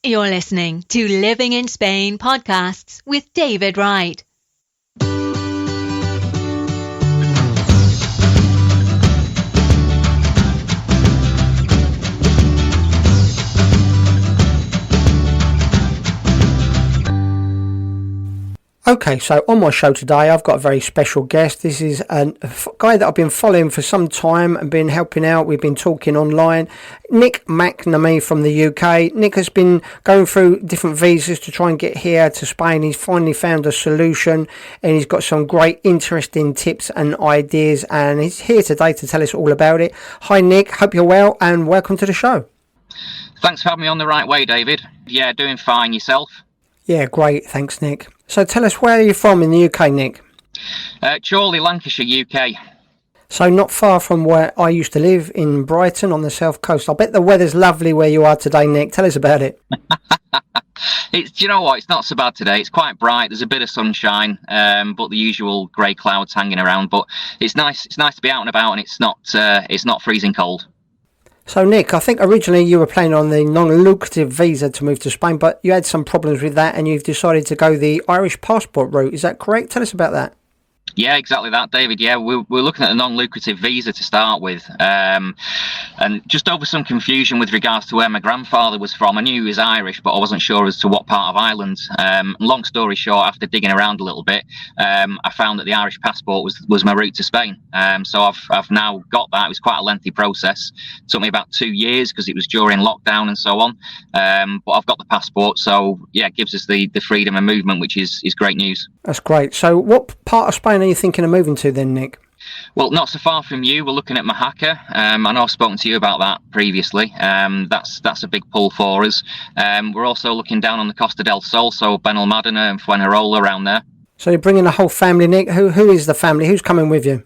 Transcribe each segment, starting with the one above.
You're listening to Living in Spain podcasts with David Wright. Okay, so on my show today, I've got a very special guest. This is a guy that I've been following for some time and been helping out. We've been talking online. Nick McNamee from the UK. Nick has been going through different visas to try and get here to Spain. He's finally found a solution and he's got some great interesting tips and ideas, and he's here today to tell us all about it. Hi Nick, hope you're well and welcome to the show. Thanks for having me on the right way, David. Yeah, doing fine. Yourself? Yeah, great. Thanks, Nick. So tell us, where are you from in the UK, Nick? Chorley, Lancashire, UK. So not far from where I used to live in Brighton on the south coast. I bet the weather's lovely where you are today, Nick. Tell us about it. Do you know what? It's not so bad today. It's quite bright. There's a bit of sunshine, but the usual grey clouds hanging around. But it's nice. It's nice to be out and about, and it's not freezing cold. So, Nick, I think originally you were planning on the non-lucrative visa to move to Spain, but you had some problems with that and you've decided to go the Irish passport route. Is that correct? Tell us about that. Yeah, exactly that, David. Yeah, we're looking at a non-lucrative visa to start with, and just over some confusion with regards to where my grandfather was from. I knew he was Irish, but I wasn't sure as to what part of Ireland. Long story short, after digging around a little bit, I found that the Irish passport was my route to Spain. So I've now got that. It was quite a lengthy process. It took me about 2 years because it was during lockdown and so on. But I've got the passport, so yeah, it gives us the freedom of movement, which is great news. That's great. So what part of Spain are you thinking of moving to then, Nick? Well, not so far from you. We're looking at Majaca. I know I've spoken to you about that previously. That's a big pull for us. We're also looking down on the Costa del Sol, so Benalmádena and Fuengirola around there. So you're bringing the whole family, Nick. Who is the family? Who's coming with you?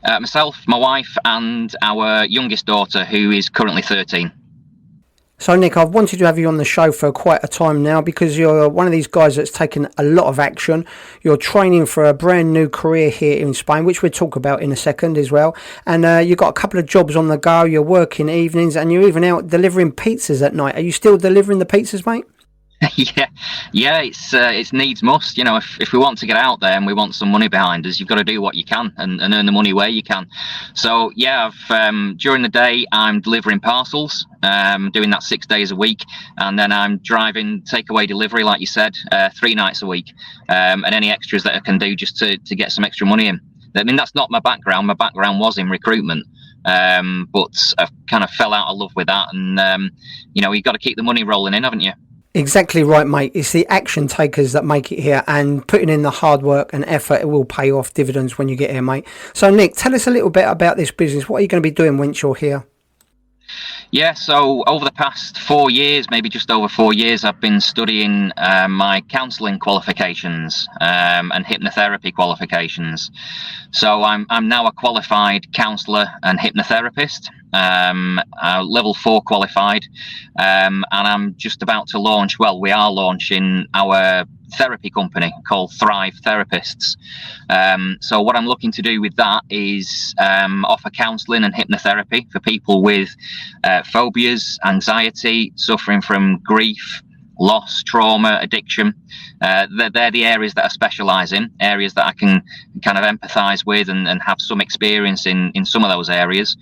Myself, my wife, and our youngest daughter, who is currently 13. So, Nick, I've wanted to have you on the show for quite a time now because you're one of these guys that's taken a lot of action. You're training for a brand new career here in Spain, which we'll talk about in a second as well. And you've got a couple of jobs on the go. You're working evenings and you're even out delivering pizzas at night. Are you still delivering the pizzas, mate? Yeah. It's needs must. You know, if we want to get out there and we want some money behind us, you've got to do what you can and earn the money where you can. So yeah, during the day I'm delivering parcels, doing that 6 days a week, and then I'm driving takeaway delivery, like you said, 3 nights a week, and any extras that I can do just to get some extra money in. I mean, that's not my background. My background was in recruitment, but I kind of fell out of love with that, and you've got to keep the money rolling in, haven't you? Exactly right, mate. It's the action takers that make it here, and putting in the hard work and effort, it will pay off dividends when you get here, mate. So, Nick, tell us a little bit about this business. What are you going to be doing once you're here? Yeah, so over the past 4 years, maybe just over 4 years, I've been studying my counselling qualifications and hypnotherapy qualifications. So I'm now a qualified counsellor and hypnotherapist, level 4 qualified, and I'm just about to launch. Well, we are launching our therapy company called Thrive Therapists. So what I'm looking to do with that is offer counselling and hypnotherapy for people with phobias, anxiety, suffering from grief, loss, trauma, addiction. They're the areas that I specialise in, areas that I can kind of empathise with and have some experience in some of those areas.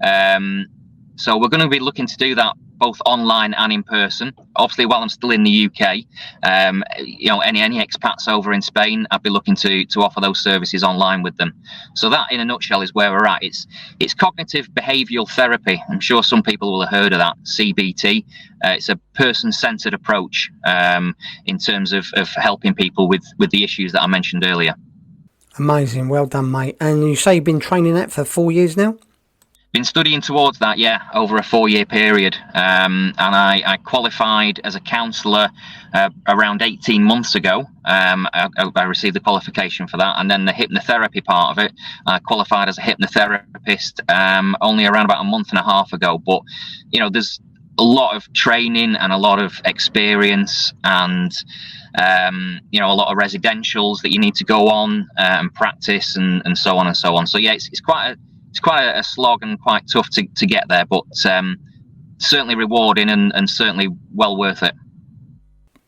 So we're going to be looking to do that both online and in person. Obviously, while I'm still in the UK, any expats over in Spain, I'd be looking to offer those services online with them. So that, in a nutshell, is where we're at. It's cognitive behavioural therapy. I'm sure some people will have heard of that, CBT. It's a person-centred approach in terms of helping people with the issues that I mentioned earlier. Amazing. Well done, mate. And you say you've been training that for 4 years now? Been studying towards that, yeah, over a 4-year period, and I qualified as a counsellor around 18 months ago. I received the qualification for that, and then the hypnotherapy part of it, I qualified as a hypnotherapist only around about a month and a half ago. But there's a lot of training and a lot of experience, and a lot of residentials that you need to go on and practice, and so on and so on. So yeah, it's quite a slog and quite tough to get there, but certainly rewarding and certainly well worth it.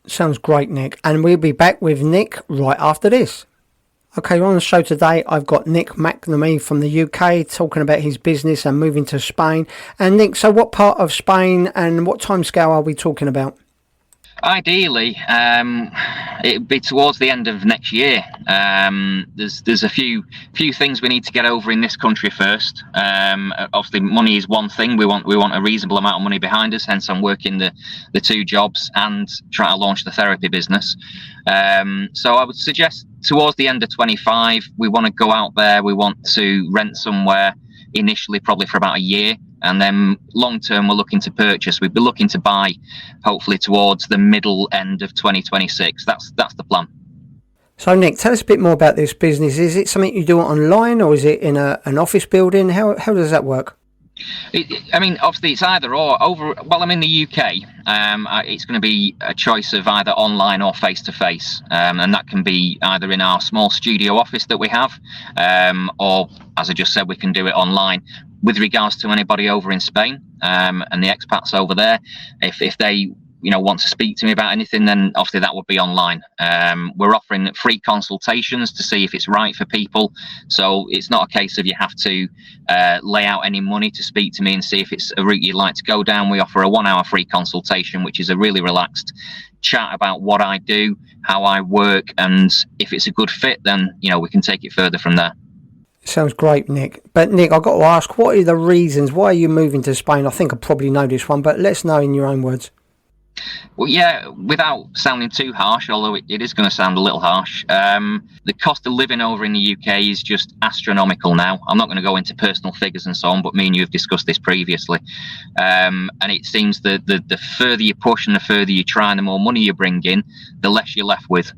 Sounds great, Nick. And we'll be back with Nick right after this. Okay, on the show today, I've got Nick McNamee from the UK talking about his business and moving to Spain. And Nick, so what part of Spain and what timescale are we talking about? Ideally, it'd be towards the end of next year. There's a few things we need to get over in this country first. Obviously, money is one thing. We want a reasonable amount of money behind us. Hence, I'm working the two jobs and trying to launch the therapy business. So I would suggest towards the end of 25, we want to go out there. We want to rent somewhere initially, probably for about a year. And then long term, we're looking to purchase. We'd be looking to buy, hopefully, towards the middle end of 2026. That's the plan. So, Nick, tell us a bit more about this business. Is it something you do online, or is it in an office building? How does that work? Obviously, it's either or. Well, I'm in the UK. It's going to be a choice of either online or face-to-face. And that can be either in our small studio office that we have, or, as I just said, we can do it online. With regards to anybody over in Spain and the expats over there, if they want to speak to me about anything, then obviously that would be online. We're offering free consultations to see if it's right for people. So it's not a case of you have to lay out any money to speak to me and see if it's a route you'd like to go down. We offer a 1 hour free consultation, which is a really relaxed chat about what I do, how I work, and if it's a good fit, then we can take it further from there. Sounds great, Nick. But Nick, I've got to ask, what are the reasons? Why are you moving to Spain? I think I probably know this one, but let's know in your own words. Well, yeah, without sounding too harsh, although it is going to sound a little harsh, the cost of living over in the UK is just astronomical now. I'm not going to go into personal figures and so on, but me and you have discussed this previously. And it seems that the further you push and the further you try and the more money you bring in, the less you're left with.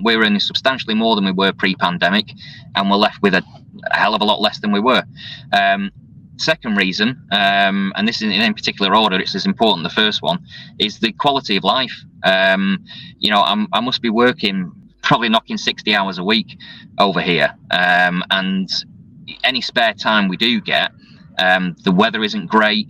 We're earning substantially more than we were pre-pandemic, and we're left with a hell of a lot less than we were. Second reason, and this is in particular order, it's as important, the first one, is the quality of life. I must be working, probably knocking 60 hours a week over here. And any spare time we do get, the weather isn't great.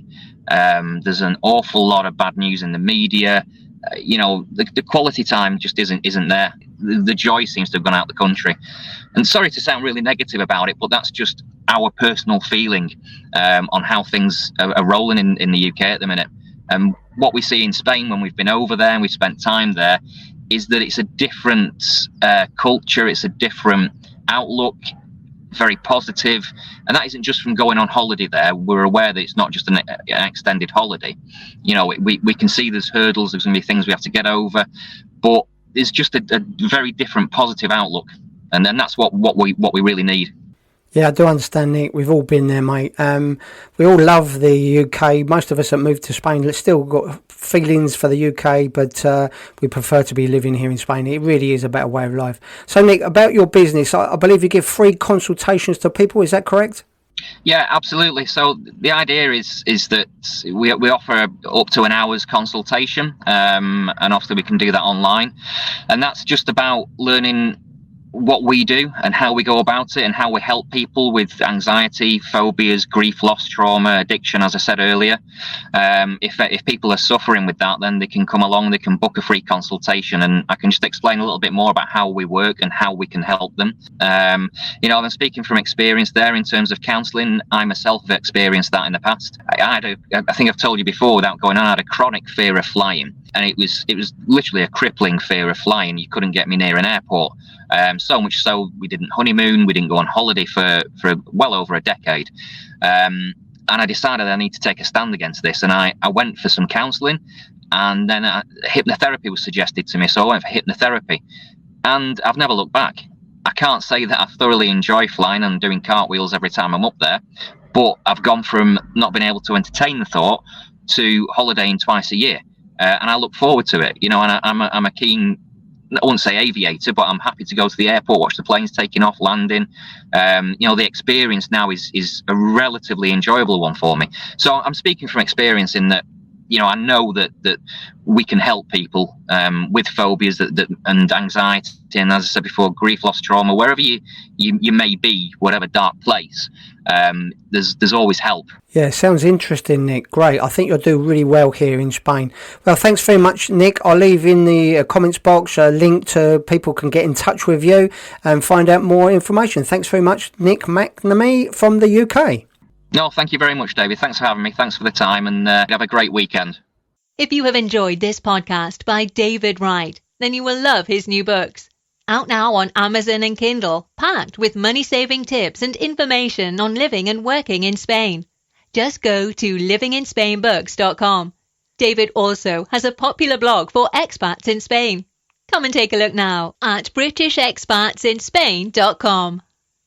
There's an awful lot of bad news in the media. The quality time just isn't there. The joy seems to have gone out the country. And sorry to sound really negative about it, but that's just our personal feeling on how things are rolling in the UK at the minute. And what we see in Spain when we've been over there and we've spent time there is that it's a different culture, it's a different outlook, very positive. And that isn't just from going on holiday there. We're aware that it's not just an extended holiday. We can see there's hurdles, there's going to be things we have to get over, but it's just a very different positive outlook. And then that's what we really need. Yeah, I do understand, Nick. We've all been there, mate. We all love the UK. Most of us that moved to Spain have still got feelings for the UK, but we prefer to be living here in Spain. It really is a better way of life. So, Nick, about your business, I believe you give free consultations to people. Is that correct? Yeah, absolutely. So the idea is that we offer up to an hour's consultation, and obviously we can do that online. And that's just about learning what we do and how we go about it and how we help people with anxiety, phobias, grief, loss, trauma, addiction, as I said earlier. If people are suffering with that, then they can come along, they can book a free consultation, and I can just explain a little bit more about how we work and how we can help them. I'm speaking from experience there in terms of counselling. I myself have experienced that in the past. I think I've told you before, without going on, I had a chronic fear of flying. And it was literally a crippling fear of flying. You couldn't get me near an airport. So much so we didn't honeymoon, we didn't go on holiday for well over a decade. And I decided I need to take a stand against this. And I went for some counselling, and then hypnotherapy was suggested to me. So I went for hypnotherapy, and I've never looked back. I can't say that I thoroughly enjoy flying and doing cartwheels every time I'm up there, but I've gone from not being able to entertain the thought to holidaying twice a year. And I look forward to it, and I'm a keen, I wouldn't say aviator, but I'm happy to go to the airport, watch the planes taking off, landing. The experience now is a relatively enjoyable one for me. So I'm speaking from experience in that, I know that we can help people with phobias and anxiety, and as I said before, grief, loss, trauma, wherever you may be, whatever dark place. there's always help. Yeah, sounds interesting, Nick. Great. I think you'll do really well here in Spain. Well, thanks very much, Nick. I'll leave in the comments box a link to people can get in touch with you and find out more information. Thanks very much, Nick McNamee from the UK. No, thank you very much, David. Thanks for having me. Thanks for the time, and have a great weekend. If you have enjoyed this podcast by David Wright, then you will love his new books. Out now on Amazon and Kindle, packed with money-saving tips and information on living and working in Spain. Just go to livinginspainbooks.com. David also has a popular blog for expats in Spain. Come and take a look now at britishexpatsinspain.com.